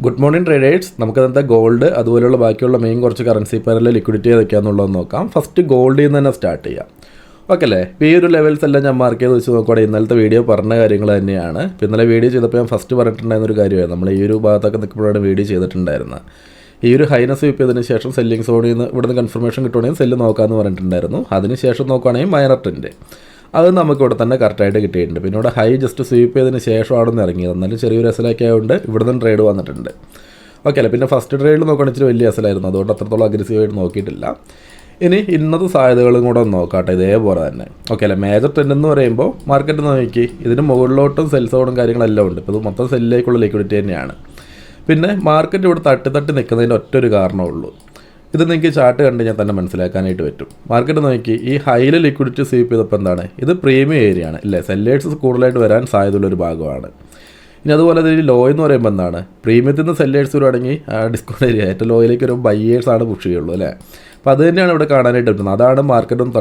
Good morning traders. നമുക്കതിനകത്ത് gold അതുപോലെയുള്ള ബാക്കിയുള്ള മെയിൻ കുറച്ച് കറൻസി പേരിൽ ലിക്വിഡിറ്റി ഏതൊക്കെയാണെന്നുള്ളത് നോക്കാം. ഫസ്റ്റ് ഗോൾഡിൽ നിന്ന് തന്നെ സ്റ്റാർട്ട് ചെയ്യാം. ഓക്കെ അല്ലേ? ഇപ്പോൾ ഈ ഒരു ലെവൽസ് എല്ലാം ഞാൻ മാർക്ക് ചെയ്ത് വെച്ച് നോക്കുകയാണെങ്കിൽ ഇന്നലത്തെ വീഡിയോ പറഞ്ഞ കാര്യങ്ങൾ തന്നെയാണ്. ഇപ്പോൾ ഇന്നലെ വീഡിയോ ചെയ്തപ്പോൾ ഞാൻ ഫസ്റ്റ് പറഞ്ഞിട്ടുണ്ടായിരുന്നൊരു കാര്യമായിരുന്നു. നമ്മൾ ഈ ഒരു ഭാഗത്തൊക്കെ നിൽക്കുമ്പോഴാണ് വീഡിയോ ചെയ്തിട്ടുണ്ടായിരുന്നത്. ഈ ഒരു ഹൈനെ സ്വീപ്പ് ചെയ്തതിന് ശേഷം സെല്ലിംഗ് സോണിൽ നിന്ന് ഇവിടുന്ന് കൺഫർമേഷൻ കിട്ടുകയാണെങ്കിൽ സെല്ല് നോക്കാമെന്ന് പറഞ്ഞിട്ടുണ്ടായിരുന്നു. അതിനുശേഷം നോക്കുകയാണെങ്കിൽ മൈനർ ട്രെൻഡ് അത് നമുക്ക് ഇവിടെ തന്നെ കറക്റ്റായിട്ട് കിട്ടിയിട്ടുണ്ട്. പിന്നെ ഇവിടെ ഹൈ ജസ്റ്റ് സ്വീപ്പ് ചെയ്തതിന് ശേഷമാണ് ഇറങ്ങിയത്. എന്നാലും ചെറിയൊരു എസലൊക്കെ ആയതുകൊണ്ട് ഇവിടെ നിന്ന് ട്രേഡ് വന്നിട്ടുണ്ട്. ഓക്കെ അല്ലേ? പിന്നെ ഫസ്റ്റ് ട്രേഡിൽ നോക്കുകയാണെങ്കിൽ ഇച്ചിരി വലിയ എസലായിരുന്നു, അതുകൊണ്ട് അത്രത്തോളം അഗ്രസീവായിട്ട് നോക്കിയിട്ടില്ല. ഇനി ഇന്നത്തെ സാധ്യതകളും കൂടെ ഒന്ന് നോക്കാട്ടെ ഇതേപോലെ തന്നെ. ഓക്കെ അല്ലേ? മേജർ ട്രെൻഡ് എന്ന് പറയുമ്പോൾ മാർക്കറ്റ് നോക്കി ഇതിന് മുകളിലോട്ടും സെൽസോണും കാര്യങ്ങളെല്ലാം ഉണ്ട്. ഇപ്പോൾ ഇത് മൊത്തം സെല്ലിലേക്കുള്ള ലിക്വിഡിറ്റി തന്നെയാണ്. പിന്നെ മാർക്കറ്റ് ഇവിടെ തട്ടി നിൽക്കുന്നതിൻ്റെ ഒറ്റൊരു കാരണമുള്ളൂ. ഇത് നിങ്ങൾക്ക് ചാർട്ട് കണ്ട് ഞാൻ തന്നെ മനസ്സിലാക്കാനായിട്ട് പറ്റും. മാർക്കറ്റ് നോക്കി ഈ ഹൈയിൽ ലിക്വിഡിറ്റി സ്വീപ്പ് ചെയ്തപ്പോൾ എന്താണ്, ഇത് പ്രീമിയം ഏരിയ ആണ് ഇല്ലേ? സെല്ലേഴ്സ് കൂടുതലായിട്ട് വരാൻ സാധ്യതയുള്ളൊരു ഭാഗമാണ്. ഇനി അതുപോലെ തന്നെ ഈ ലോ എന്ന് പറയുമ്പോൾ എന്താണ്, പ്രീമിയത്തിൽ നിന്ന് സെല്ലേഴ്സ് വരുവാണെങ്കിൽ ഡിസ്കൗണ്ട് ഏരിയ ഏറ്റവും ലോയിലേക്ക് ഒരു ബയ്യേഴ്സാണ് പുഷ് ചെയ്യുള്ളൂ അല്ലേ? അപ്പോൾ അത് തന്നെയാണ് ഇവിടെ കാണാനായിട്ട് പറ്റുന്നത്. അതാണ് മാർക്കറ്റും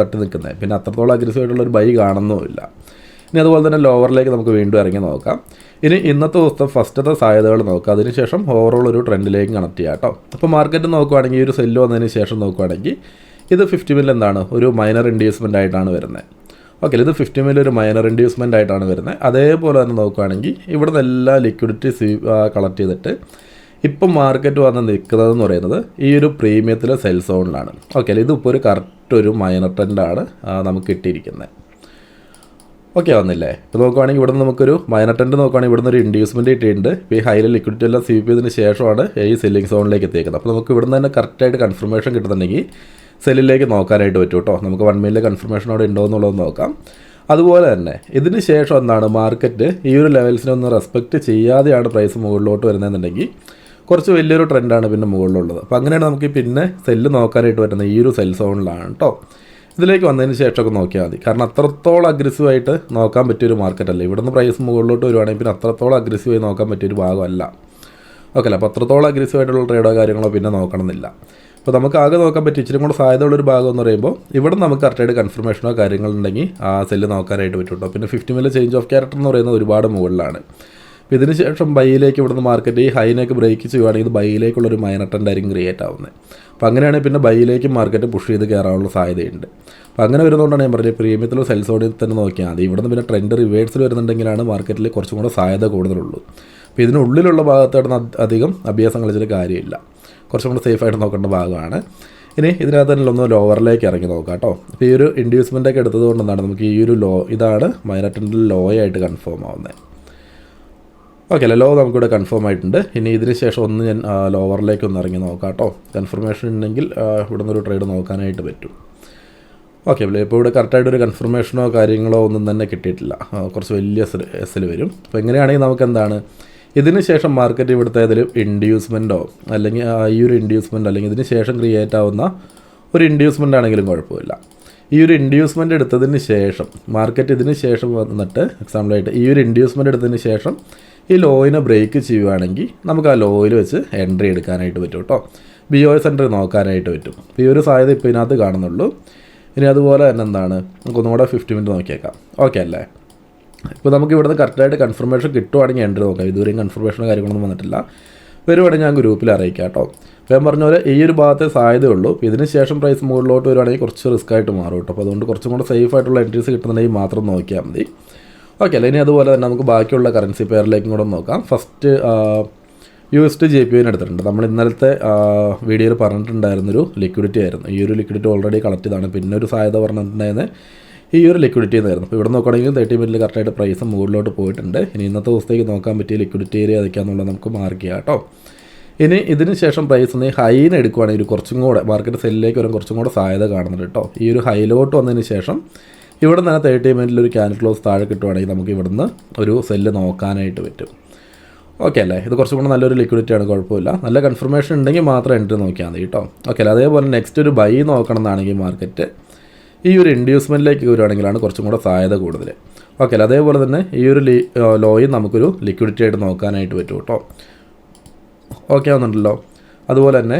തട്ടി നിൽക്കുന്നത്. പിന്നെ അത്രത്തോളം അഗ്രസീവായിട്ടുള്ളൊരു ബൈ കാണുന്നുമില്ല. ഇനി അതുപോലെ തന്നെ ലോവറിലേക്ക് നമുക്ക് വീണ്ടും ഇറങ്ങി നോക്കാം. ഇനി ഇന്നത്തെ ദിവസത്തെ ഫസ്റ്റത്തെ സാധ്യതകൾ നോക്കാം. അതിനുശേഷം ഓവറോൾ ഒരു ട്രെൻഡിലേക്ക് കണക്ട് ചെയ്യാം കേട്ടോ. അപ്പോൾ മാർക്കറ്റ് നോക്കുകയാണെങ്കിൽ ഈ ഒരു സെല്ല് വന്നതിന് ശേഷം നോക്കുകയാണെങ്കിൽ ഇത് 50 മില്യൻ എന്താണ് ഒരു മൈനർ ഇൻഡ്യൂസ്മെൻ്റ് ആയിട്ടാണ് വരുന്നത്. ഓക്കെ, ഇത് 50 മില്യൻ ഒരു മൈനർ ഇൻഡ്യൂസ്മെൻ്റ് ആയിട്ടാണ് വരുന്നത്. അതേപോലെ തന്നെ നോക്കുകയാണെങ്കിൽ ഇവിടെ നിന്ന് എല്ലാ ലിക്വിഡിറ്റി കളക്ട് ചെയ്തിട്ട് ഇപ്പം മാർക്കറ്റ് വന്ന് നിൽക്കുന്നതെന്ന് പറയുന്നത് ഈ ഒരു പ്രീമിയത്തിലെ സെൽ സോണിലാണ്. ഓക്കെ, ഇതിപ്പോൾ ഒരു കറക്റ്റ് ഒരു മൈനർ ട്രെൻഡാണ് നമുക്ക് കിട്ടിയിരിക്കുന്നത്. ഓക്കെ വന്നില്ലേ? ഇപ്പോൾ നോക്കുകയാണെങ്കിൽ ഇവിടെ നിന്ന് നമുക്കൊരു മൈനർ ട്രെൻഡ് നോക്കുകയാണെങ്കിൽ ഇവിടെ നിന്ന് ഒരു ഇൻഡ്യൂസ്മെൻറ്റ് കിട്ടിയിട്ടുണ്ട്. ഇപ്പോൾ ഈ ഹൈയിൽ ലിക്വിഡിറ്റി എല്ലാം സ്വീപ്പ് ചെയ്തതിന് ശേഷമാണ് ഈ സെല്ലിംഗ് സോണിലേക്ക് എത്തിയേക്കുന്നത്. അപ്പോൾ നമുക്ക് ഇവിടെ നിന്ന് തന്നെ കറക്റ്റായിട്ട് കൺഫർമേഷൻ കിട്ടുന്നുണ്ടെങ്കിൽ സെല്ലിലേക്ക് നോക്കാനായിട്ട് പറ്റും കേട്ടോ. നമുക്ക് 1 മില്യൻ കൺഫർമേഷൻ അവിടെ ഉണ്ടോ എന്നുള്ളത് നോക്കാം. അതുപോലെ തന്നെ ഇതിന് ശേഷം എന്താണ്, മാർക്കറ്റ് ഈ ഒരു ലെവൽസിനൊന്നും റെസ്പെക്റ്റ് ചെയ്യാതെയാണ് പ്രൈസ് മുകളിലോട്ട് വരുന്നതെന്നുണ്ടെങ്കിൽ കുറച്ച് വലിയൊരു ട്രെൻഡാണ് പിന്നെ മുകളിലുള്ളത്. അപ്പോൾ അങ്ങനെയാണ് നമുക്ക് പിന്നെ സെല്ല് നോക്കാനായിട്ട് പറ്റുന്നത് ഈ ഒരു സെൽ സോണിലാണ് കേട്ടോ. ഇതിലേക്ക് വന്നതിന് ശേഷമൊക്കെ നോക്കിയാൽ മതി. കാരണം അത്രത്തോളം അഗ്രസീവായിട്ട് നോക്കാൻ പറ്റിയൊരു മാർക്കറ്റല്ല. ഇവിടുന്ന് പ്രൈസ് മുകളിലോട്ട് വരുവാണെങ്കിൽ പിന്നെ അത്രത്തോളം അഗ്രസീവായി നോക്കാൻ പറ്റിയൊരു ഭാഗമല്ല. ഓക്കെ അല്ല? അപ്പോൾ അത്രത്തോളം അഗ്രസീവായിട്ടുള്ള ട്രേഡോ കാര്യങ്ങളോ പിന്നെ നോക്കണമെന്നില്ല. അപ്പോൾ നമുക്ക് ആകെ നോക്കാൻ പറ്റും ഇച്ചിരി കൂടെ സാധ്യതയുള്ളൊരു ഭാഗം എന്ന് പറയുമ്പോൾ ഇവിടെ നമുക്ക് കറക്റ്റായിട്ട് കൺഫർമേഷനോ കാര്യങ്ങളുണ്ടെങ്കിൽ ആ സെല്ല് നോക്കാനായിട്ട് പറ്റും കേട്ടോ. പിന്നെ 50 മില്യൻ ചേഞ്ച് ഓഫ് ക്യാരക്ടർ എന്ന് പറയുന്നത് ഒരുപാട് മുകളിലാണ്. അപ്പോൾ ഇതിന് ശേഷം ബൈയിലേക്ക് ഇവിടുന്ന് മാർക്കറ്റ് ഈ ഹൈനൊക്കെ ബ്രേക്ക് ചെയ്യുകയാണെങ്കിൽ ഇത് ബൈയിലേക്കുള്ളൊരു മൈനർ ട്രെൻഡ് ആയിരിക്കും ക്രിയേറ്റ് ആവുന്നത്. അപ്പോൾ അങ്ങനെയാണെങ്കിൽ പിന്നെ ബൈയിലേക്ക് മാർക്കറ്റ് പുഷ് ചെയ്ത് കയറാനുള്ള സാധ്യതയുണ്ട്. അപ്പോൾ അങ്ങനെ വരുന്നതുകൊണ്ടാണ് ഞാൻ പറഞ്ഞത് പ്രീമിയത്തിലോ സെൽസോണിൽ തന്നെ നോക്കിയാൽ മതി. ഇവിടുന്ന് പിന്നെ ട്രെൻഡ് റിവേഴ്സിൽ വരുന്നുണ്ടെങ്കിലാണ് മാർക്കറ്റിൽ കുറച്ചും കൂടെ സാധ്യത കൂടുതലുള്ളൂ. അപ്പോൾ ഇതിനുള്ളിലുള്ള ഭാഗത്തായിട്ട് അധികം അഭ്യാസം കളിച്ചിട്ട് കാര്യമില്ല. കുറച്ചും കൂടെ സേഫായിട്ട് നോക്കേണ്ട ഭാഗമാണ്. ഇനി ഇതിനകത്ത് തന്നെ ഒന്ന് ലോവറിലേക്ക് ഇറങ്ങി നോക്കാം കേട്ടോ. അപ്പോൾ ഈ ഒരു ഇൻഡ്യൂസ്മെൻ്റൊക്കെ എടുത്തത് കൊണ്ടെന്താണ് നമുക്ക് ഈ ഒരു ലോ ഇതാണ് മൈനർ ട്രെൻഡിൽ ലോ ആയിട്ട് കൺഫേം ആവുന്നത്. ഓക്കെ അല്ലേ? ലോ നമുക്കിവിടെ കൺഫേം ആയിട്ടുണ്ട്. ഇനി ഇതിന് ശേഷം ഒന്ന് ഞാൻ ലോവറിലേക്ക് ഒന്ന് ഇറങ്ങി നോക്കാം കേട്ടോ. കൺഫർമേഷൻ ഉണ്ടെങ്കിൽ ഇവിടെ നിന്നൊരു ട്രേഡ് നോക്കാനായിട്ട് പറ്റും. ഓക്കെ അല്ലേ? ഇപ്പോൾ ഇവിടെ കറക്റ്റായിട്ടൊരു കൺഫർമേഷനോ കാര്യങ്ങളോ ഒന്നും തന്നെ കിട്ടിയിട്ടില്ല. കുറച്ച് വലിയ എസ്സിൽ വരും. അപ്പോൾ എങ്ങനെയാണെങ്കിൽ നമുക്ക് എന്താണ്, ഇതിന് ശേഷം മാർക്കറ്റ് ഇവിടുത്തെ ഏതെങ്കിലും ഇൻഡ്യൂസ്മെൻറ്റോ അല്ലെങ്കിൽ ഈ ഒരു ഇൻഡ്യൂസ്മെൻറ്റ് അല്ലെങ്കിൽ ഇതിന് ശേഷം ക്രിയേറ്റ് ആവുന്ന ഒരു ഇൻഡ്യൂസ്മെൻ്റ് ആണെങ്കിലും കുഴപ്പമില്ല. ഈ ഒരു ഇൻഡ്യൂസ്മെൻ്റ് എടുത്തതിന് ശേഷം മാർക്കറ്റ് ഇതിന് ശേഷം വന്നിട്ട് എക്സാമ്പിളായിട്ട് ഈ ഒരു ഇൻഡ്യൂസ്മെൻ്റ് എടുത്തതിന് ശേഷം ഈ ലോയിനെ ബ്രേക്ക് ചെയ്യുകയാണെങ്കിൽ നമുക്ക് ആ ലോയിൽ വെച്ച് എൻട്രി എടുക്കാനായിട്ട് പറ്റും കേട്ടോ. BOS എൻട്രി നോക്കാനായിട്ട് പറ്റും. അപ്പോൾ ഈ ഒരു സാധ്യത ഇപ്പോൾ ഇതിനകത്ത് കാണുന്നുള്ളൂ. ഇനി അതുപോലെ തന്നെ എന്താണ്, നമുക്കൊന്നുകൂടെ 50 മിനിറ്റ് നോക്കിയേക്കാം. ഓക്കെ അല്ലേ? ഇപ്പോൾ നമുക്ക് ഇവിടുന്ന് കറക്റ്റായിട്ട് കൺഫർമേഷൻ കിട്ടുവാണെങ്കിൽ എൻട്രി നോക്കാം. ഇതുവരെയും കൺഫർമേഷനോ കാര്യങ്ങളൊന്നും വന്നിട്ടില്ല. വരുവാണെങ്കിൽ ഞാൻ ഗ്രൂപ്പിൽ അറിയിക്കാം കേട്ടോ. അപ്പോൾ ഞാൻ പറഞ്ഞ പോലെ ഈ ഒരു ഭാഗത്തെ സാധ്യതയുള്ളൂ. അപ്പോൾ ഇതിന് ശേഷം പ്രൈസ് മുകളിലോട്ട് വരുവാണെങ്കിൽ കുറച്ച് റിസ്ക് ആയിട്ട് മാറും കേട്ടോ. അപ്പോൾ അതുകൊണ്ട് കുറച്ചും കൂടെ സേഫ് ആയിട്ടുള്ള എൻട്രീസ് കിട്ടുന്നുണ്ടെങ്കിൽ മാത്രം നോക്കിയാൽ മതി. ഓക്കെ അല്ലേ? ഇനി അതുപോലെ തന്നെ നമുക്ക് ബാക്കിയുള്ള കറൻസി പെയറിലേക്കും കൂടെ നോക്കാം. ഫസ്റ്റ് USD JPY എടുത്തിട്ടുണ്ട്. നമ്മൾ ഇന്നലത്തെ വീഡിയോയിൽ പറഞ്ഞിട്ടുണ്ടായിരുന്നൊരു ലിക്വിഡിറ്റി ആയിരുന്നു. ഈ ഒരു ലിക്വിഡിറ്റി ഓൾറെഡി കളക്ട് ചെയ്താണ്. പിന്നെ ഒരു സാധ്യത പറഞ്ഞിട്ടുണ്ടായിരുന്നത് ഈ ഒരു ലിക്വിഡിറ്റി എന്നായിരുന്നു. അപ്പോൾ ഇവിടെ നോക്കുകയാണെങ്കിൽ 30 മിനിറ്റിൽ കറക്റ്റായിട്ട് പ്രൈസ് മുകളിലോട്ട് പോയിട്ടുണ്ട്. ഇനി ഇന്നത്തെ ദിവസത്തേക്ക് നോക്കാൻ പറ്റിയ ലിക്വിഡിറ്റി ഏരിയ അതൊക്കെയാണെന്നുള്ളത് നമുക്ക് മാർക്ക് ചെയ്യാം കേട്ടോ. ഇനി ഇതിന് ശേഷം പ്രൈസ് ഒന്ന് ഹൈന് എടുക്കുകയാണെങ്കിൽ കുറച്ചും കൂടെ മാർക്കറ്റ് സെല്ലിലേക്ക് വരാൻ കുറച്ചും കൂടെ സാധ്യത കാണുന്നുണ്ട് കേട്ടോ. ഈ ഒരു ഹൈലോട്ട് വന്നതിന് ശേഷം ഇവിടെ നിന്ന് 30 മിനിറ്റിൽ ഒരു ക്യാൻഡിൽ ക്ലോസ് താഴെ കിട്ടുവാണെങ്കിൽ നമുക്ക് ഇവിടുന്ന് ഒരു സെല്ല് നോക്കാനായിട്ട് പറ്റും. ഓക്കെ അല്ലേ? ഇത് കുറച്ചും കൂടെ നല്ലൊരു ലിക്വിഡിറ്റിയാണ്, കുഴപ്പമില്ല. നല്ല കൺഫർമേഷൻ ഉണ്ടെങ്കിൽ മാത്രം എൻട്രി നോക്കിയാൽ മതി കേട്ടോ. ഓക്കെ അല്ലേ? അതേപോലെ നെക്സ്റ്റ് ഒരു ബൈ നോക്കണം എന്നാണെങ്കിൽ മാർക്കറ്റ് ഈ ഒരു ഇൻഡ്യൂസ്മെൻറ്റിലേക്ക് വരുവാണെങ്കിലാണ് കുറച്ചും കൂടെ സാധ്യത കൂടുതൽ. ഓക്കെ അല്ലേ? അതേപോലെ തന്നെ ഈ ഒരു ലോയും നമുക്കൊരു ലിക്വിഡിറ്റി ആയിട്ട് നോക്കാനായിട്ട് പറ്റും കേട്ടോ. ഓക്കെ ആവുന്നുണ്ടല്ലോ? അതുപോലെ തന്നെ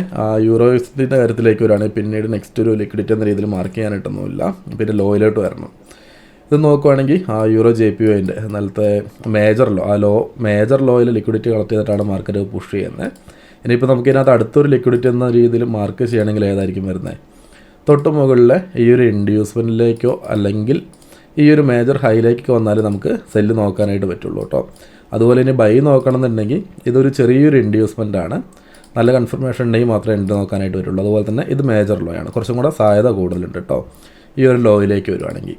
യൂറോസിൻ്റെ കാര്യത്തിലേക്ക് വരുവാണെങ്കിൽ പിന്നീട് നെക്സ്റ്റ് ഒരു ലിക്വിഡിറ്റി എന്ന രീതിയിൽ മാർക്ക് ചെയ്യാനായിട്ടൊന്നുമില്ല. പിന്നെ ലോയിലോട്ട് വരണം. ഇത് നോക്കുവാണെങ്കിൽ യൂറോ JPYൻ്റെ ഇന്നലത്തെ മേജർ ലോയിൽ ലിക്വിഡിറ്റി കളക്ട് ചെയ്തിട്ടാണ് മാർക്കറ്റ് പുഷ് ചെയ്യുന്നത്. ഇനിയിപ്പോൾ നമുക്കിതിനകത്ത് അടുത്തൊരു ലിക്വിഡിറ്റി എന്ന രീതിയിൽ മാർക്ക് ചെയ്യണമെങ്കിൽ ഏതായിരിക്കും വരുന്നത്? തൊട്ട് മുകളിലെ ഈ ഒരു ഇൻഡ്യൂസ്മെൻറ്റിലേക്കോ അല്ലെങ്കിൽ ഈ ഒരു മേജർ ഹൈയിലേക്കോ വന്നാൽ നമുക്ക് സെല്ല് നോക്കാനായിട്ട് പറ്റുള്ളൂ കേട്ടോ. അതുപോലെ ഇനി ബൈ നോക്കണമെന്നുണ്ടെങ്കിൽ ഇതൊരു ചെറിയൊരു ഇൻഡ്യൂസ്മെൻ്റ് ആണ്, നല്ല കൺഫർമേഷൻ ഉണ്ടെങ്കിൽ മാത്രമേ എൻട്രി നോക്കാനായിട്ട് വരുള്ളൂ. അതുപോലെ തന്നെ ഇത് മേജർ ലോ ആണ്, കുറച്ചും കൂടെ സാധ്യത കൂടുതലുണ്ട് കേട്ടോ ഈ ഒരു ലോയിലേക്ക് വരുവാണെങ്കിൽ.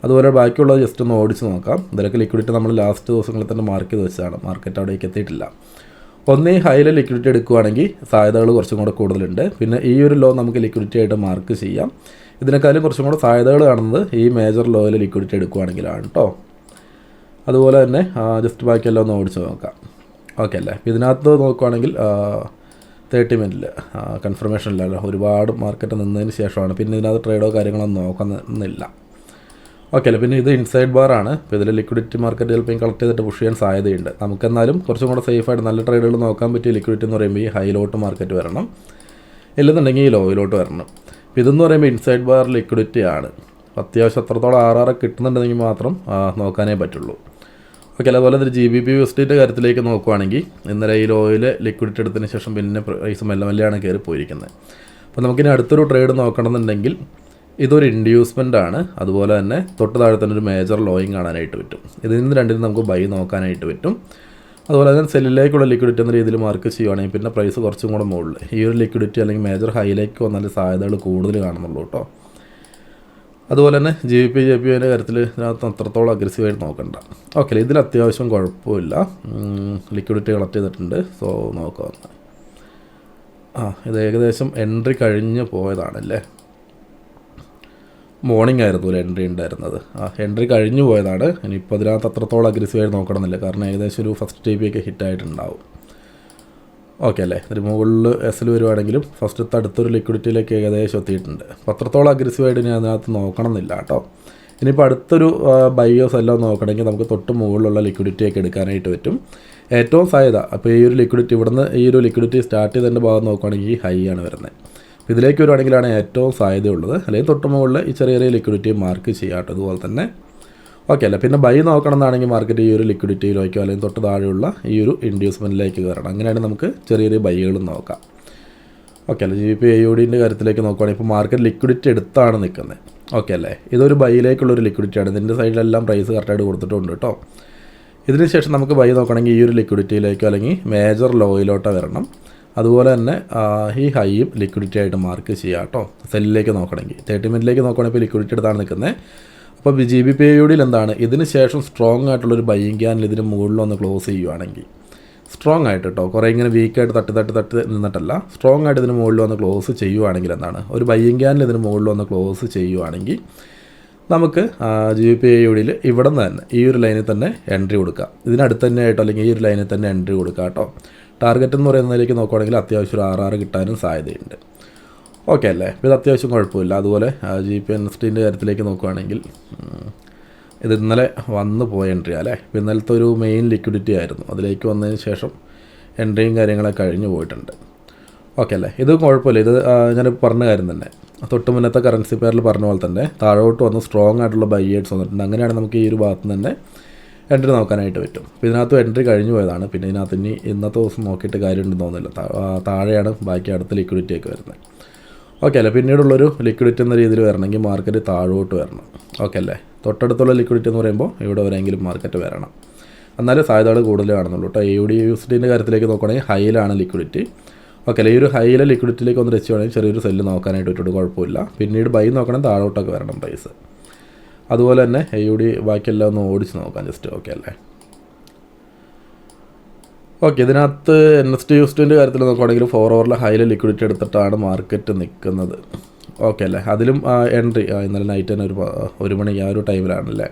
അതുപോലെ ബാക്കിയുള്ളത് ജസ്റ്റ് ഒന്ന് ഓടിച്ച് നോക്കാം. ഇതിലൊക്കെ ലിക്വിഡിറ്റി നമ്മൾ ലാസ്റ്റ് ദിവസങ്ങളിൽ തന്നെ മാർക്ക് ചെയ്ത് വെച്ചതാണ്, മാർക്കറ്റ് അവിടേക്ക് എത്തിയിട്ടില്ല. ഒന്നേ ഹൈയിൽ ലിക്വിഡിറ്റി എടുക്കുകയാണെങ്കിൽ സാധ്യതകൾ കുറച്ചും കൂടെ കൂടുതലുണ്ട്. പിന്നെ ഈ ഒരു ലോ നമുക്ക് ലിക്വിഡിറ്റി ആയിട്ട് മാർക്ക് ചെയ്യാം. ഇതിനേക്കാളും കുറച്ചും കൂടെ സാധ്യതകൾ കാണുന്നത് ഈ മേജർ ലോയിൽ ലിക്വിഡിറ്റി എടുക്കുകയാണെങ്കിലാണ് കേട്ടോ. അതുപോലെ തന്നെ ജസ്റ്റ് ബാക്കിയെല്ലാം ഒന്ന് ഓടിച്ച് നോക്കാം. ഓക്കെ അല്ലേ? ഇതിനകത്ത് നോക്കുകയാണെങ്കിൽ 30 മിനിറ്റിൽ കൺഫർമേഷൻ ഇല്ലല്ലോ, ഒരുപാട് മാർക്കറ്റ് നിന്നതിന് ശേഷമാണ്. പിന്നെ ഇതിനകത്ത് ട്രേഡോ കാര്യങ്ങളൊന്നും നോക്കുന്നില്ല. ഓക്കെ അല്ലേ? പിന്നെ ഇത് ഇൻസൈഡ് ബാർ ആണ്. ഇപ്പോൾ ഇതിൽ ലിക്വിഡിറ്റി മാർക്കറ്റ് ചിലപ്പോൾ കളക്ട് ചെയ്തിട്ട് പുഷ് ചെയ്യാൻ സാധ്യതയുണ്ട്. നമുക്കെന്നാലും കുറച്ചും കൂടെ സേഫായിട്ട് നല്ല ട്രേഡുകൾ നോക്കാൻ പറ്റിയ ലിക്വിഡിറ്റി എന്ന് പറയുമ്പോൾ ഈ ഹൈയിലോട്ട് മാർക്കറ്റ് വരണം, ഇല്ലെന്നുണ്ടെങ്കിൽ ഈ ലോയിലോട്ട് വരണം. അപ്പോൾ ഇതെന്ന് പറയുമ്പോൾ ഇൻസൈഡ് ബാർ ലിക്വിഡിറ്റി ആണ്. അത്യാവശ്യം അത്രത്തോളം RR കിട്ടുന്നുണ്ടെങ്കിൽ മാത്രം നോക്കാനേ പറ്റുള്ളൂ. ഓക്കെ. അതുപോലെ തന്നെ GBP/USDയുടെ കാര്യത്തിലേക്ക് നോക്കുവാണെങ്കിൽ ഇന്നലെ ഈ ലോയിൽ ലിക്വിഡിറ്റി എടുത്തതിന് ശേഷം പിന്നെ പ്രൈസ് മെല്ലെയാണ് കയറി പോയിരിക്കുന്നത്. അപ്പോൾ നമുക്കിനി അടുത്തൊരു ട്രേഡ് നോക്കണമെന്നുണ്ടെങ്കിൽ ഇതൊരു ഇൻഡ്യൂസ്മെൻ്റ് ആണ്. അതുപോലെ തന്നെ തൊട്ട് താഴെ തന്നെ ഒരു മേജർ ലോയും കാണാനായിട്ട് പറ്റും. ഇതിൽ നിന്ന് രണ്ടിനും നമുക്ക് ബൈ നോക്കാനായിട്ട് പറ്റും. അതുപോലെ തന്നെ സെല്ലിലേക്കുള്ള ലിക്വിഡിറ്റി എന്ന രീതിയിൽ മാർക്ക് ചെയ്യുവാണെങ്കിൽ പിന്നെ പ്രൈസ് കുറച്ചും കൂടെ മുകളിൽ ഈ ഒരു ലിക്വിഡിറ്റി അല്ലെങ്കിൽ മേജർ ഹൈയിലേക്ക് വന്നാൽ സാധ്യതകൾ കൂടുതൽ കാണുന്നുള്ളൂ കേട്ടോ. അതുപോലെ തന്നെ JPYൻ്റെ കാര്യത്തിൽ ഇതിനകത്ത് അത്രത്തോളം അഗ്രസീവായിട്ട് നോക്കണ്ട. ഓക്കെ. ഇതിൽ അത്യാവശ്യം കുഴപ്പമില്ല, ലിക്വിഡിറ്റി കളക്ട് ചെയ്തിട്ടുണ്ട്. സോ നോക്കാം. ഇത് ഏകദേശം എൻട്രി കഴിഞ്ഞ് പോയതാണല്ലേ, മോർണിംഗ് ആയിരുന്നു ഒരു എൻട്രി ഉണ്ടായിരുന്നത്. എൻട്രി കഴിഞ്ഞു പോയതാണ്. ഇനിയിപ്പോൾ അതിനകത്ത് അത്രത്തോളം അഗ്രസീവായിട്ട് നോക്കണമെന്നില്ല, കാരണം ഏകദേശം ഒരു ഫസ്റ്റ് TP ഒക്കെ ഹിറ്റായിട്ടുണ്ടാവും. ഓക്കെ അല്ലേ? ഇതിന് മുകളിൽ SL വരുവാണെങ്കിലും ഫസ്റ്റത്തെ അടുത്തൊരു ലിക്വിഡിറ്റിയിലേക്ക് ഏകദേശം എത്തിയിട്ടുണ്ട്. അപ്പോൾ അത്രത്തോളം അഗ്രസീവായിട്ട് ഇനി അതിനകത്ത് നോക്കണമെന്നില്ല കേട്ടോ. ഇനിയിപ്പോൾ അടുത്തൊരു ബൈയോ സെല്ലോ നോക്കണമെങ്കിൽ നമുക്ക് തൊട്ട് മുകളിലുള്ള ലിക്വിഡിറ്റിയൊക്കെ എടുക്കാനായിട്ട് പറ്റും. ഏറ്റവും സാധ്യത അപ്പോൾ ഈ ഒരു ലിക്വിഡിറ്റി ഇവിടുന്ന് ഈ ഒരു ലിക്വിഡിറ്റി സ്റ്റാർട്ട് ചെയ്തതിൻ്റെ ഭാഗം നോക്കുകയാണെങ്കിൽ ഈ ഹൈ ആണ് വരുന്നത്. അപ്പോൾ ഇതിലേക്ക് വരുവാണെങ്കിലാണ് ഏറ്റവും സാധ്യതയുള്ളത്. അല്ലെങ്കിൽ തൊട്ട് മുകളിൽ ഈ ചെറിയ ചെറിയ ലിക്വിഡിറ്റി മാർക്ക് ചെയ്യാട്ടോ. അതുപോലെ തന്നെ ഓക്കെ അല്ലേ? പിന്നെ ബൈ നോക്കണമെന്നാണെങ്കിൽ മാർക്കറ്റ് ഈ ഒരു ലിക്വിഡിറ്റിയിലേക്കോ അല്ലെങ്കിൽ തൊട്ട് താഴെയുള്ള ഈ ഒരു ഇൻഡ്യൂസ്മെൻറ്റിലേക്ക് കയറണം. അങ്ങനെയാണ് നമുക്ക് ചെറിയ ചെറിയ ബൈകളും നോക്കാം. ഓക്കെ അല്ലേ? GBP/AUDൻ്റെ കാര്യത്തിലേക്ക് നോക്കുകയാണെങ്കിൽ ഇപ്പോൾ മാർക്കറ്റ് ലിക്വിഡിറ്റി എടുത്താണ് നിൽക്കുന്നത്. ഓക്കെ അല്ലേ? ഇതൊരു ബൈയിലേക്കുള്ളൊരു ലിക്വിഡിറ്റിയാണ്. ഇതിൻ്റെ സൈഡിലെല്ലാം പ്രൈസ് കറക്റ്റായിട്ട് കൊടുത്തിട്ടുണ്ട് കേട്ടോ. ഇതിന് ശേഷം നമുക്ക് ബൈ നോക്കണമെങ്കിൽ ഈ ഒരു ലിക്വിഡിറ്റിയിലേക്കോ അല്ലെങ്കിൽ മേജർ ലോയിലോട്ടോ വരണം. അതുപോലെ തന്നെ ഈ ഹൈയും ലിക്വിഡിറ്റി ആയിട്ട് മാർക്ക് ചെയ്യാം കേട്ടോ. സെല്ലിലേക്ക് നോക്കണമെങ്കിൽ 30 മിനിറ്റിലേക്ക് നോക്കുകയാണെങ്കിൽ ഇപ്പോൾ ലിക്വിഡിറ്റി എടുത്താണ് നിൽക്കുന്നത്. അപ്പോൾ GBP/AUDയിൽ എന്താണ്, ഇതിന് ശേഷം സ്ട്രോങ് ആയിട്ടുള്ളൊരു ബൈയിങ് ക്യാനിൽ ഇതിന് മുകളിലൊന്ന് ക്ലോസ് ചെയ്യുവാണെങ്കിൽ സ്ട്രോങ് ആയിട്ട് കേട്ടോ, കുറേ ഇങ്ങനെ വീക്കായിട്ട് തട്ടി നിന്നിട്ടല്ല, സ്ട്രോങ് ആയിട്ട് ഇതിന് മുകളിൽ വന്ന് ക്ലോസ് ചെയ്യുവാണെങ്കിൽ എന്താണ്, ഒരു ബൈയിങ് ക്യാനിൽ ഇതിന് മുകളിൽ വന്ന് ക്ലോസ് ചെയ്യുവാണെങ്കിൽ നമുക്ക് GBP/AUDയിൽ ഇവിടെ നിന്ന് തന്നെ ഈ ഒരു ലൈനിൽ തന്നെ എൻട്രി കൊടുക്കുക. ഇതിനടുത്ത് തന്നെ ആയിട്ടോ അല്ലെങ്കിൽ ഈ ഒരു ലൈനിൽ തന്നെ എൻട്രി കൊടുക്കുക കേട്ടോ. ടാർഗറ്റ് എന്ന് പറയുന്നതിലേക്ക് നോക്കുകയാണെങ്കിൽ അത്യാവശ്യം ഒരു RR കിട്ടാനും സാധ്യതയുണ്ട്. ഓക്കെ അല്ലേ? ഇത് അത്യാവശ്യം കുഴപ്പമില്ല. അതുപോലെ GBP/NSTൻ്റെ കാര്യത്തിലേക്ക് നോക്കുകയാണെങ്കിൽ ഇത് ഇന്നലെ വന്ന് പോയ എൻട്രി അല്ലേ. ഇന്നലത്തെ ഒരു മെയിൻ ലിക്വിഡിറ്റി ആയിരുന്നു, അതിലേക്ക് വന്നതിന് ശേഷം എൻട്രിയും കാര്യങ്ങളൊക്കെ കഴിഞ്ഞു പോയിട്ടുണ്ട്. ഓക്കെ അല്ലേ? ഇത് കുഴപ്പമില്ല. ഇത് ഞാൻ പറഞ്ഞ കാര്യം തന്നെ, തൊട്ട് മുന്നത്തെ കറൻസി പെയറിൽ പറഞ്ഞ പോലെ തന്നെ താഴോട്ട് വന്ന് സ്ട്രോങ് ആയിട്ടുള്ള ബൈയേഴ്സ് വന്നിട്ടുണ്ട്. അങ്ങനെയാണ് നമുക്ക് ഈ ഒരു ഭാഗത്ത് നിന്ന് തന്നെ എൻട്രി നോക്കാനായിട്ട് പറ്റും. അപ്പോൾ ഇതിനകത്ത് എൻട്രി കഴിഞ്ഞു പോയതാണ്. പിന്നെ ഇതിനകത്ത് ഇനി ഇന്നത്തെ ദിവസം നോക്കിയിട്ട് കാര്യമുണ്ടെന്ന് തോന്നുന്നില്ല. താഴെയാണ് ബാക്കി അടുത്ത ലിക്വിഡിറ്റിയൊക്കെ വരുന്നത്. ഓക്കെ അല്ലേ? പിന്നീടുള്ളൊരു ലിക്വിഡിറ്റി എന്ന രീതിയിൽ വരണമെങ്കിൽ മാർക്കറ്റ് താഴോട്ട് വരണം. ഓക്കെ അല്ലേ? തൊട്ടടുത്തുള്ള ലിക്വിഡിറ്റി എന്ന് പറയുമ്പോൾ ഇവിടെ വരെയെങ്കിലും മാർക്കറ്റ് വരണം, എന്നാലും സാധ്യതകൾ കൂടുതൽ കാണുന്നുള്ളൂ കേട്ടോ. AUD/USDൻ്റെ കാര്യത്തിലേക്ക് നോക്കുകയാണെങ്കിൽ ഹൈയിലാണ് ലിക്വിഡിറ്റി. ഓക്കെ അല്ലേ? ഈ ഒരു ഹൈയിലെ ലിക്വിഡിറ്റിയിലേക്ക് ഒന്ന് വെച്ചുവാണെങ്കിൽ ചെറിയൊരു സെല്ല് നോക്കാനായിട്ട് പറ്റുള്ളൂ, കുഴപ്പമില്ല. പിന്നീട് ബൈ നോക്കണം, താഴോട്ടൊക്കെ വരണം പ്രൈസ്. അതുപോലെ തന്നെ AUD ബാക്കിയെല്ലാം ഒന്ന് ഓടിച്ച് നോക്കാം ജസ്റ്റ്. ഓക്കെ അല്ലേ? ഓക്കെ. ഇതിനകത്ത് NST/USDൻ്റെ കാര്യത്തിൽ നോക്കുകയാണെങ്കിൽ 4 hourലെ ഹൈയിലെ ലിക്വിഡിറ്റി എടുത്തിട്ടാണ് മാർക്കറ്റ് നിൽക്കുന്നത്. ഓക്കെ അല്ലേ? അതിലും എൻട്രി ഇന്നലെ നൈറ്റ് തന്നെ ഒരു മണി ആ ഒരു ടൈമിലാണല്ലേ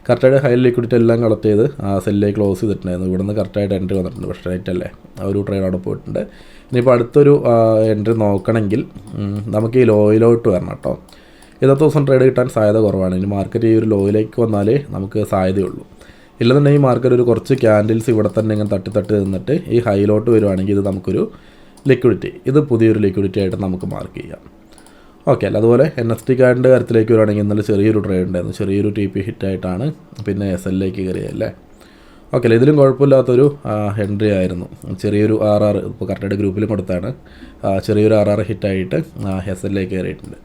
കറക്റ്റായിട്ട് ഹൈ ലിക്വിഡിറ്റി എല്ലാം കളക്ട് ചെയ്ത് സെല്ലിലേക്ക് ക്ലോസ് ചെയ്തിട്ടുണ്ടായിരുന്നു. ഇവിടുന്ന് കറക്റ്റായിട്ട് എൻട്രി വന്നിട്ടുണ്ട്. പക്ഷേ റൈറ്റ് അല്ലേ, ആ ഒരു ട്രേഡ് അവിടെ പോയിട്ടുണ്ട്. ഇനിയിപ്പോൾ അടുത്തൊരു എൻട്രി നോക്കണമെങ്കിൽ നമുക്ക് ഈ ലോയിലോട്ട് വരണം കേട്ടോ. ഇന്നത്തെ ദിവസം ട്രേഡ് കിട്ടാൻ സാധ്യത കുറവാണ്. ഇനി മാർക്കറ്റ് ഈ ഒരു ലോയിലേക്ക് വന്നാലേ നമുക്ക് സാധ്യതയുള്ളൂ. ഇല്ലെന്നുണ്ടെങ്കിൽ മാർക്കറ്റ് ഒരു കുറച്ച് ക്യാൻഡിൽസ് ഇവിടെ തന്നെ ഇങ്ങനെ തട്ടി നിന്നിട്ട് ഈ ഹൈയിലോട്ട് വരുവാണെങ്കിൽ ഇത് നമുക്കൊരു ലിക്വിഡിറ്റി, ഇത് പുതിയൊരു ലിക്വിഡിറ്റി ആയിട്ട് നമുക്ക് മാർക്ക് ചെയ്യാം. ഓക്കെ അല്ല. അതുപോലെ NST കാർഡിൻ്റെ കാര്യത്തിലേക്ക് വരുവാണെങ്കിൽ ഇന്നലെ ചെറിയൊരു ട്രേഡ് ഉണ്ടായിരുന്നു, ചെറിയൊരു TP ഹിറ്റായിട്ടാണ് പിന്നെ SLലേക്ക് കയറിയല്ലേ. ഓക്കെ അല്ലേ. ഇതിലും കുഴപ്പമില്ലാത്തൊരു എൻട്രി ആയിരുന്നു, ചെറിയൊരു RR ഇപ്പോൾ കറക്റ്റായിട്ട് ഗ്രൂപ്പിലും കൊടുത്താണ്, ചെറിയൊരു RR ഹിറ്റായിട്ട് SLലേക്ക് കയറിയിട്ടുണ്ട്.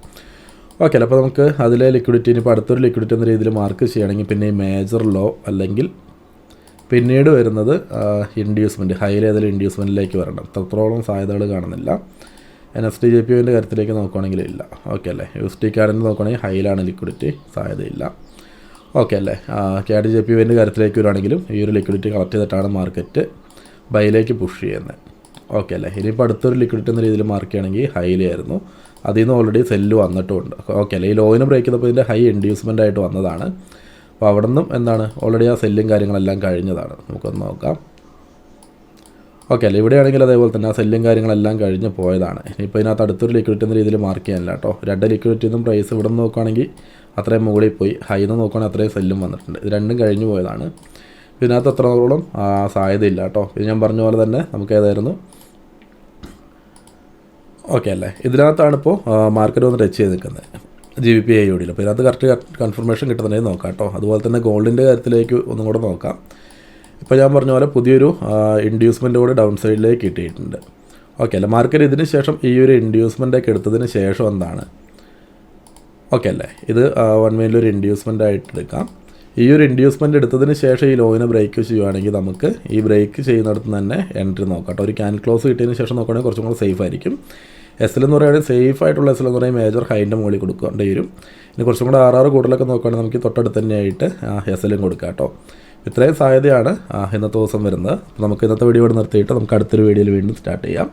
ഓക്കെ അല്ലേ. അപ്പോൾ നമുക്ക് അതിലെ ലിക്വിഡിറ്റി ഇപ്പോൾ അടുത്തൊരു ലിക്വിഡിറ്റി എന്ന രീതിയിൽ മാർക്ക് ചെയ്യുകയാണെങ്കിൽ പിന്നെ ഈ മേജർ ലോ അല്ലെങ്കിൽ പിന്നീട് വരുന്നത് ഇൻഡ്യൂസ്മെൻറ്റ്, ഹൈ ലെവൽ ഇൻഡ്യൂസ്മെൻറ്റിലേക്ക് വരണം. അത്രത്തോളം സാധ്യതകൾ കാണുന്നില്ല. NST JPYൻ്റെ കാര്യത്തിലേക്ക് നോക്കുകയാണെങ്കിൽ ഇല്ല. ഓക്കെ അല്ലേ. USD കാർഡിന് നോക്കുകയാണെങ്കിൽ ഹൈയിലാണ് ലിക്വിഡിറ്റി, സാധ്യതയില്ല. ഓക്കെ അല്ലേ. CAD JPYൻ്റെ കാര്യത്തിലേക്ക് വരുവാണെങ്കിലും ഈ ഒരു ലിക്വിഡിറ്റി കളക്ട് ചെയ്തിട്ടാണ് മാർക്കറ്റ് ബൈയിലേക്ക് പുഷ് ചെയ്യുന്നത്. ഓക്കെ അല്ലേ. ഇനിയിപ്പോൾ അടുത്തൊരു ലിക്വിഡിറ്റി എന്ന രീതിയിൽ മാർക്ക് ചെയ്യുകയാണെങ്കിൽ ഹൈയിലായിരുന്നു, അതിൽ നിന്ന് ഓൾറെഡി സെല്ല് വന്നിട്ടുമുണ്ട്. ഓക്കെ അല്ലേ. ഈ ലോയിന് ബ്രേക്ക് ചെയ്തപ്പോൾ ഇതിൻ്റെ ഹൈ ഇൻഡ്യൂസ്മെൻ്റ് ആയിട്ട് വന്നതാണ്. അപ്പോൾ അവിടെ നിന്നും എന്താണ് ഓൾറെഡി ആ സെല്ലും കാര്യങ്ങളെല്ലാം കഴിഞ്ഞതാണ്. നമുക്കൊന്ന് നോക്കാം. ഓക്കെ അല്ലേ. ഇവിടെയാണെങ്കിൽ അതേപോലെ തന്നെ ആ സെല്ലും കാര്യങ്ങളെല്ലാം കഴിഞ്ഞ് പോയതാണ്. ഇനിയിപ്പോൾ ഇതിനകത്ത് അടുത്തൊരു ലിക്വിഡിറ്റി എന്ന രീതിയിൽ മാർക്ക് ചെയ്യാനില്ല കേട്ടോ. രണ്ട് ലിക്വിഡിറ്റിന്നും പ്രൈസ് ഇവിടെ നിന്ന് നോക്കുകയാണെങ്കിൽ അത്രയും മുകളിൽ പോയി, ഹൈന്ന് നോക്കുകയാണെങ്കിൽ അത്രയും സെല്ലും വന്നിട്ടുണ്ട്. ഇത് രണ്ടും കഴിഞ്ഞ് പോയതാണ്. ഇതിനകത്ത് അത്രത്തോളം സാധ്യതയില്ല കേട്ടോ. ഇത് ഞാൻ പറഞ്ഞ പോലെ തന്നെ നമുക്ക് ഏതായിരുന്നു ഓക്കെ അല്ലേ. ഇതിനകത്താണിപ്പോൾ മാർക്കറ്റ് വന്ന് ടച്ച് ചെയ്ത് നിൽക്കുന്നത് GBP AUD. അപ്പോൾ ഇതിനകത്ത് കറക്റ്റ് കൺഫർമേഷൻ കിട്ടുന്നുണ്ടെങ്കിൽ നോക്കാം കേട്ടോ. അതുപോലെ തന്നെ ഗോൾഡിൻ്റെ കാര്യത്തിലേക്ക് ഒന്നും കൂടെ നോക്കാം. ഇപ്പോൾ ഞാൻ പറഞ്ഞ പോലെ പുതിയൊരു ഇൻഡ്യൂസ്മെൻ്റ് കൂടി ഡൗൺ സൈഡിലേക്ക് കിട്ടിയിട്ടുണ്ട്. ഓക്കെ അല്ലേ. മാർക്കറ്റ് ഇതിന് ശേഷം ഈ ഒരു ഇൻഡ്യൂസ്മെൻ്റൊക്കെ എടുത്തതിന് ശേഷം എന്താണ് ഓക്കെ അല്ലേ, ഇത് 1 മിനിറ്റിൽ ഒരു ഇൻഡ്യൂസ്മെൻ്റ് ആയിട്ട് എടുക്കാം. ഈ ഒരു ഇൻഡ്യൂസ്മെൻ്റ് എടുത്തതിന് ശേഷം ഈ ലോയിനെ ബ്രേക്ക് ചെയ്യുകയാണെങ്കിൽ നമുക്ക് ഈ ബ്രേക്ക് ചെയ്യുന്നിടത്ത് തന്നെ എൻട്രി നോക്കാം കേട്ടോ. ഒരു ക്യാൻ ക്ലോസ് കിട്ടിയതിന് ശേഷം നോക്കുകയാണെങ്കിൽ കുറച്ചും കൂടെ സേഫ് ആയിരിക്കും. SL എന്ന് പറയുകയാണെങ്കിൽ സേഫ് ആയിട്ടുള്ള SL എന്ന് പറയുന്നത് മേജർ ഹൈൻ്റെ മുകളിൽ കൊടുക്കേണ്ടി വരും. ഇനി കുറച്ചും കൂടെ RR കൂടുതലൊക്കെ നോക്കുകയാണെങ്കിൽ നമുക്ക് തൊട്ടടുത്ത് തന്നെയായിട്ട് SLയും കൊടുക്കാം കേട്ടോ. ഇത്രയും സാധ്യതയാണ് ഇന്നത്തെ ദിവസം വരുന്നത്. അപ്പോൾ നമുക്ക് ഇന്നത്തെ വീഡിയോ ഇവിടെ നിർത്തിയിട്ട് നമുക്ക് അടുത്തൊരു വീഡിയോയിൽ വീണ്ടും സ്റ്റാർട്ട് ചെയ്യാം.